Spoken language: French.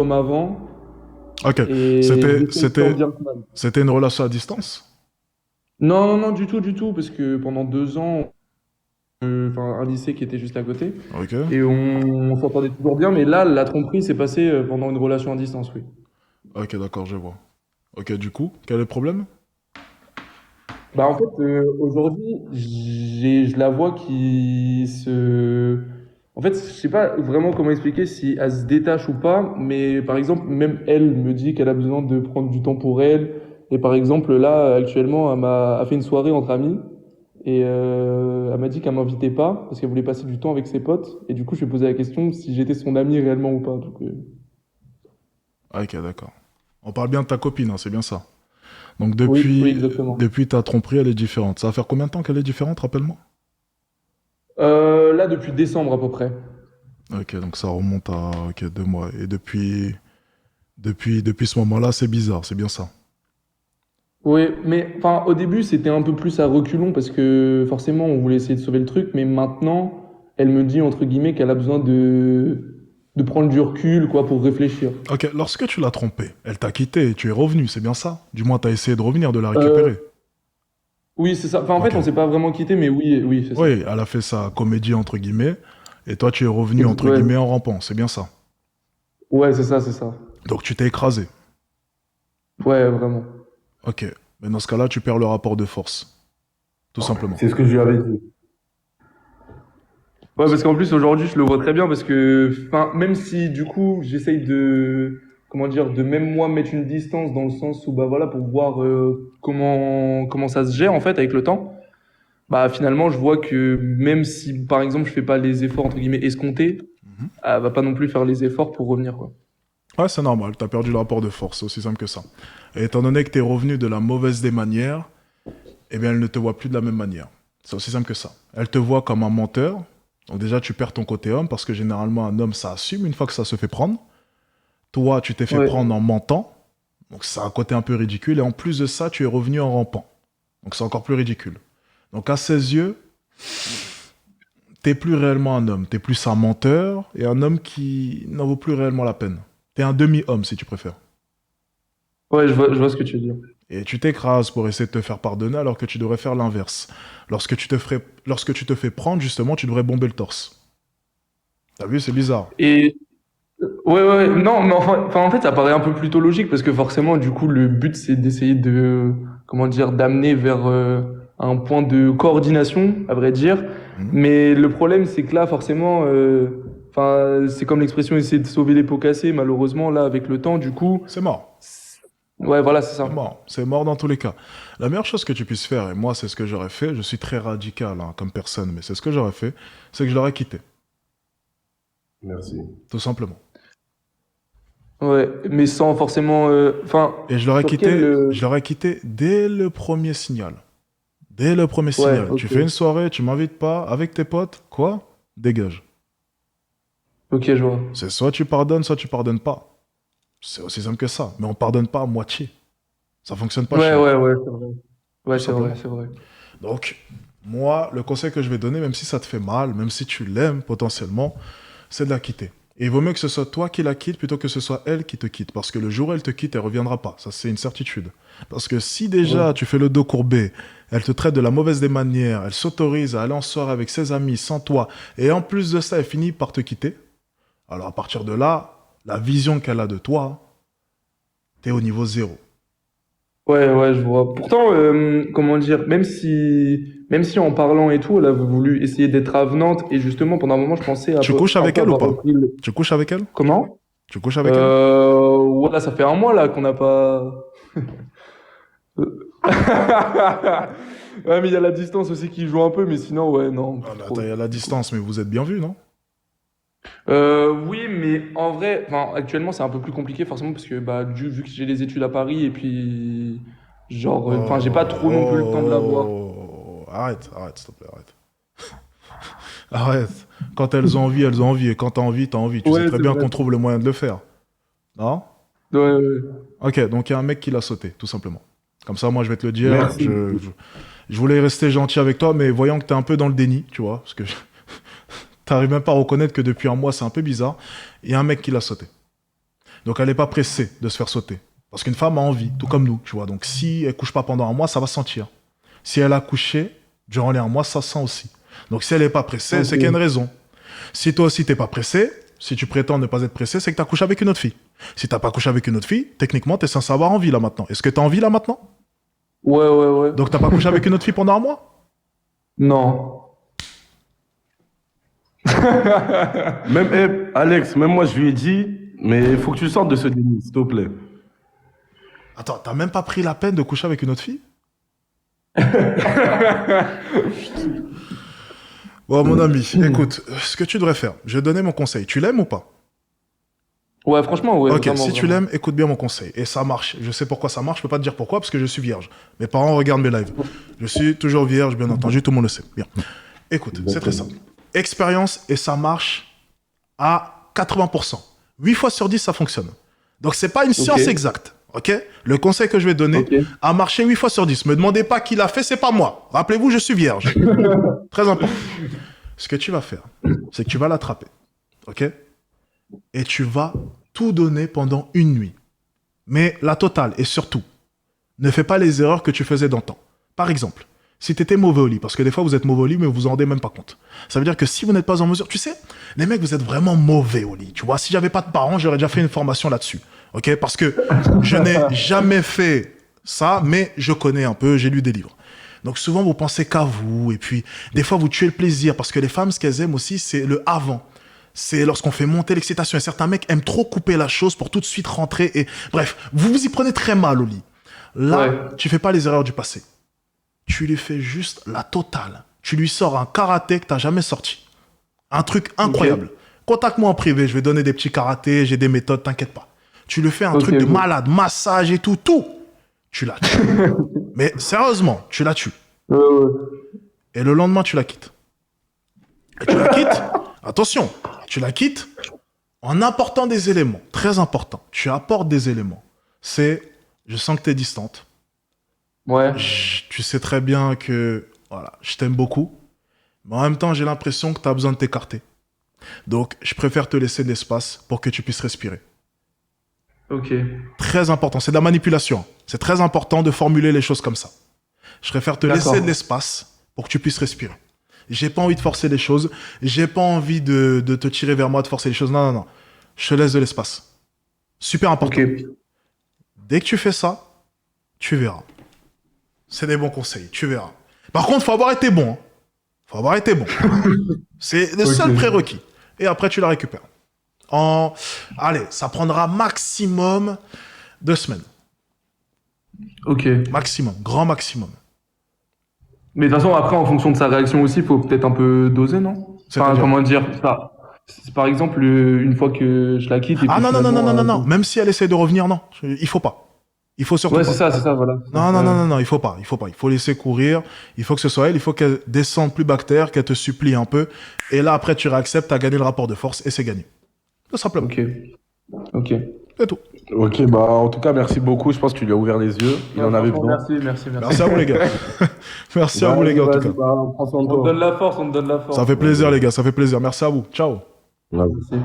comme avant, Ok. et C'était, j'essaye tant c'était, bien que mal. c'était une relation à distance? Non, non, non, du tout, parce que pendant 2 ans, enfin, un lycée qui était juste à côté, Ok. et on s'entendait toujours bien, mais là, la tromperie s'est passée pendant une relation à distance, oui. Ok, d'accord, je vois. Ok, du coup, quel est le problème? Bah, en fait, aujourd'hui, je la vois qui se... En fait, je sais pas vraiment comment expliquer si elle se détache ou pas, mais par exemple, même elle me dit qu'elle a besoin de prendre du temps pour elle. Et par exemple, là, actuellement, a fait une soirée entre amis et elle m'a dit qu'elle m'invitait pas parce qu'elle voulait passer du temps avec ses potes. Et du coup, je lui ai posé la question si j'étais son ami réellement ou pas. Donc, Ok, d'accord. On parle bien de ta copine, hein, c'est bien ça. Donc oui, oui, depuis, exactement. depuis ta tromperie, elle est différente. Ça va faire combien de temps qu'elle est différente, rappelle-moi? Là, depuis décembre à peu près. Ok, donc ça remonte à ok, 2 mois. Et depuis ce moment-là, c'est bizarre, c'est bien ça. Oui, mais enfin, au début, c'était un peu plus à reculons parce que forcément, on voulait essayer de sauver le truc, mais maintenant, elle me dit, entre guillemets, qu'elle a besoin de prendre du recul, quoi, pour réfléchir. Ok, lorsque tu l'as trompée, elle t'a quitté et tu es revenu, c'est bien ça? Du moins, t'as essayé de revenir, de la Euh, récupérer. oui, c'est ça. Enfin, en Ok. fait, on s'est pas vraiment quitté, mais oui, oui, c'est ça. Oui, elle a fait sa comédie, entre guillemets, et toi, tu es revenu, entre Ouais, guillemets, en rampant, c'est bien ça. ouais, c'est ça, c'est ça. Donc tu t'es écrasé. Ouais, vraiment. Ok. Mais dans ce cas-là, tu perds le rapport de force. Tout simplement. C'est ce que je lui avais dit. Ouais, parce qu'en plus aujourd'hui, je le vois très bien parce que, enfin, même si du coup, j'essaye de, comment dire, de même moi mettre une distance dans le sens où, bah voilà, pour voir comment ça se gère en fait avec le temps. Bah finalement, je vois que même si, par exemple, je fais pas les efforts entre guillemets escomptés, Mhm. elle va pas non plus faire les efforts pour revenir quoi. Ouais, c'est normal, t'as perdu le rapport de force, c'est aussi simple que ça. Et étant donné que t'es revenu de la mauvaise des manières, eh bien, elle ne te voit plus de la même manière. C'est aussi simple que ça. Elle te voit comme un menteur. Donc déjà, tu perds ton côté homme, parce que généralement, un homme, ça assume une fois que ça se fait prendre. Toi, tu t'es fait Ouais. prendre en mentant. Donc c'est un côté un peu ridicule. Et en plus de ça, tu es revenu en rampant. Donc c'est encore plus ridicule. Donc à ses yeux, t'es plus réellement un homme. T'es plus un menteur et un homme qui n'en vaut plus réellement la peine. T'es un demi-homme, si tu préfères. Ouais, je vois ce que tu veux dire. Et tu t'écrases pour essayer de te faire pardonner alors que tu devrais faire l'inverse. Lorsque tu te fais prendre, justement, tu devrais bomber le torse. T'as vu, c'est bizarre. Et ouais, ouais, ouais. Non, mais enfin, en fait, ça paraît un peu plutôt logique parce que forcément, du coup, le but, c'est d'essayer de, comment dire, d'amener vers un point de coordination, à vrai dire. Mhm. Mais le problème, c'est que là, forcément, enfin, c'est comme l'expression essayer de sauver les pots cassés. Malheureusement, là, avec le temps, du coup, C'est mort. ouais, voilà, c'est C'est ça. mort. C'est mort dans tous les cas. La meilleure chose que tu puisses faire, et moi, c'est ce que j'aurais fait, je suis très radical hein, comme personne, mais c'est ce que j'aurais fait, c'est que je l'aurais quitté. Merci. Tout simplement. Ouais, mais sans forcément, enfin, Et sur quel, je l'aurais quitté dès le premier signal. Dès le premier ouais, signal. Tu ok, fais une soirée, tu m'invites pas avec tes potes, quoi? Dégage. ok, je vois. C'est soit tu pardonnes pas. C'est aussi simple que ça. Mais on pardonne pas à moitié. Ça fonctionne pas Ouais, chez nous. ouais, ouais, c'est vrai. Tout Ouais, c'est vrai, simplement. c'est vrai. Donc, moi, le conseil que je vais donner, même si ça te fait mal, même si tu l'aimes potentiellement, c'est de la quitter. Et il vaut mieux que ce soit toi qui la quitte plutôt que ce soit elle qui te quitte. Parce que le jour où elle te quitte, elle reviendra pas. Ça, c'est une certitude. Parce que si Ouais. déjà tu fais le dos courbé, elle te traite de la mauvaise des manières, elle s'autorise à aller en soirée avec ses amis sans toi, et en plus de ça, elle finit par te quitter, alors à partir de là, la vision qu'elle a de toi, t'es au niveau zéro. Ouais, ouais, je vois. Pourtant, comment dire, même si en parlant et tout, elle a voulu essayer d'être avenante, et justement, pendant un moment, je pensais Tu couches un avec peu elle ou avoir pas? repris le... Tu couches avec elle? Comment? Tu couches avec elle? Voilà, ça fait un mois là qu'on n'a pas. Ouais, mais il y a la distance aussi qui joue un peu, mais sinon, ouais, non, Ah, plus mais attends, trop. il y a la Du coup. distance, mais vous êtes bien vus, non? Oui, mais en vrai, enfin, actuellement, c'est un peu plus compliqué, forcément, parce que bah, vu que j'ai les études à Paris, et puis, genre, enfin, j'ai pas trop non plus le temps de la voir. Arrête, arrête, s'il te plaît, arrête. Arrête. Quand elles ont envie, elles ont envie. Et quand t'as envie, t'as envie. Tu sais Ouais, très c'est bien vrai. qu'on trouve le moyen de le faire. Non? Ouais, ouais, ouais. Ok, donc il y a un mec qui l'a sauté, tout simplement. Comme ça, moi, je vais te le dire. Merci. Je voulais rester gentil avec toi, mais voyant que t'es un peu dans le déni, tu vois, parce que t'arrives même pas à reconnaître que depuis un mois, c'est un peu bizarre, il y a un mec qui l'a sauté. Donc elle n'est pas pressée de se faire sauter. Parce qu'une femme a envie, tout comme nous, tu vois. Donc si elle couche pas pendant un mois, ça va se sentir. Si elle a couché durant les un mois, ça se sent aussi. Donc si elle n'est pas pressée, c'est qu'il y a une raison. Si toi aussi t'es pas pressé, si tu prétends ne pas être pressé, c'est que tu as couché avec une autre fille. Si t'as pas couché avec une autre fille, techniquement, tu es censé avoir envie là maintenant. Est-ce que tu as envie là maintenant? Ouais. Donc t'as pas couché avec une autre fille pendant un mois? Non. Même, Alex, même moi, je lui ai dit, mais il faut que tu sortes de ce déni, s'il te plaît. Attends, t'as même pas pris la peine de coucher avec une autre fille? Bon, mon ami, écoute, ce que tu devrais faire, je vais donner mon conseil. Tu l'aimes ou pas? Ouais, franchement, ouais. Ok, vraiment, si tu vraiment. l'aimes, écoute bien mon conseil. Et ça marche. Je sais pourquoi ça marche, je peux pas te dire pourquoi, parce que je suis vierge. Mes parents regardent mes lives. Je suis toujours vierge, bien entendu, tout le monde le sait. Bien. Écoute, c'est très simple. Expérience, et ça marche à 80%. 8 fois sur 10, ça fonctionne. Donc, c'est pas une science exacte. Ok? Le conseil que je vais donner Ok. a marché 8 fois sur 10. Me demandez pas qui l'a fait, c'est pas moi. Rappelez-vous, je suis vierge. Très important. Ce que tu vas faire, c'est que tu vas l'attraper. Ok? Et tu vas tout donner pendant une nuit. Mais la totale, et surtout, ne fais pas les erreurs que tu faisais d'antan. Par exemple, si tu étais mauvais au lit, parce que des fois vous êtes mauvais au lit, mais vous vous en rendez même pas compte. Ça veut dire que si vous n'êtes pas en mesure, tu sais, les mecs, vous êtes vraiment mauvais au lit. Tu vois, si j'avais pas de parents, j'aurais déjà fait une formation là-dessus. Ok? Parce que je n'ai jamais fait ça, mais je connais un peu, j'ai lu des livres. Donc souvent, vous pensez qu'à vous, et puis des fois, vous tuez le plaisir, parce que les femmes, ce qu'elles aiment aussi, c'est le avant. C'est lorsqu'on fait monter l'excitation. Et certains mecs aiment trop couper la chose pour tout de suite rentrer. Et bref, vous vous y prenez très mal au lit. Là, Ouais. tu fais pas les erreurs du passé. Tu lui fais juste la totale. Tu lui sors un karaté que t'as jamais sorti. Un truc incroyable. Contacte-moi en privé, je vais donner des petits karatés, j'ai des méthodes, t'inquiète pas. Tu lui fais un truc de Ok. malade, massage et tout, tout. Tu la tues. Mais sérieusement, tu la tues. Ouais. Et le lendemain, tu la quittes. Et tu la quittes, attention, tu la quittes en apportant des éléments. Très important. Tu apportes des éléments. C'est, je sens que tu es distante. Ouais. Tu sais très bien que, voilà, je t'aime beaucoup. Mais en même temps, j'ai l'impression que tu as besoin de t'écarter. Donc, je préfère te laisser de l'espace pour que tu puisses respirer. Ok. Très important. C'est de la manipulation. C'est très important de formuler les choses comme ça. Je préfère te D'accord. laisser de l'espace pour que tu puisses respirer. J'ai pas envie de forcer les choses. J'ai pas envie de te tirer vers moi, de forcer les choses. Non, non, non. Je te laisse de l'espace. Super important. Ok. Dès que tu fais ça, tu verras. C'est des bons conseils. Tu verras. Par contre, faut avoir été bon. Hein. Faut avoir été bon. C'est le seul Ok. prérequis. Et après, tu la récupères. Allez, ça prendra maximum 2 semaines. Ok. Maximum. Grand maximum. Mais de toute façon, après, en fonction de sa réaction aussi, il faut peut-être un peu doser, non? Enfin, C'est-à-dire comment dire ça? Par exemple, une fois que je la quitte et Ah puis non, non, non, non, non, finalement... non, non. Même si elle essaie de revenir, non. Il faut pas. Il faut surtout Ouais, pas. c'est ça, voilà. Non, non, non, non, non, il faut pas. Il faut pas. Il faut laisser courir. Il faut que ce soit elle. Il faut qu'elle descende plus bactère, qu'elle te supplie un peu. Et là, après, tu réacceptes, t'as gagné le rapport de force et c'est gagné. Tout simplement. Ok. Ok. C'est tout. Ok, bah en tout cas, merci beaucoup. Je pense que tu lui as ouvert les yeux. Il en avait besoin. Merci. Merci à vous, les gars. Merci à vous, les gars, en tout Vas-y, cas. bah, prends soin de On te toi. donne la force, on te donne la force. Ça fait plaisir, les gars. Ça fait plaisir. Merci à vous. Ciao. Vas-y. Merci.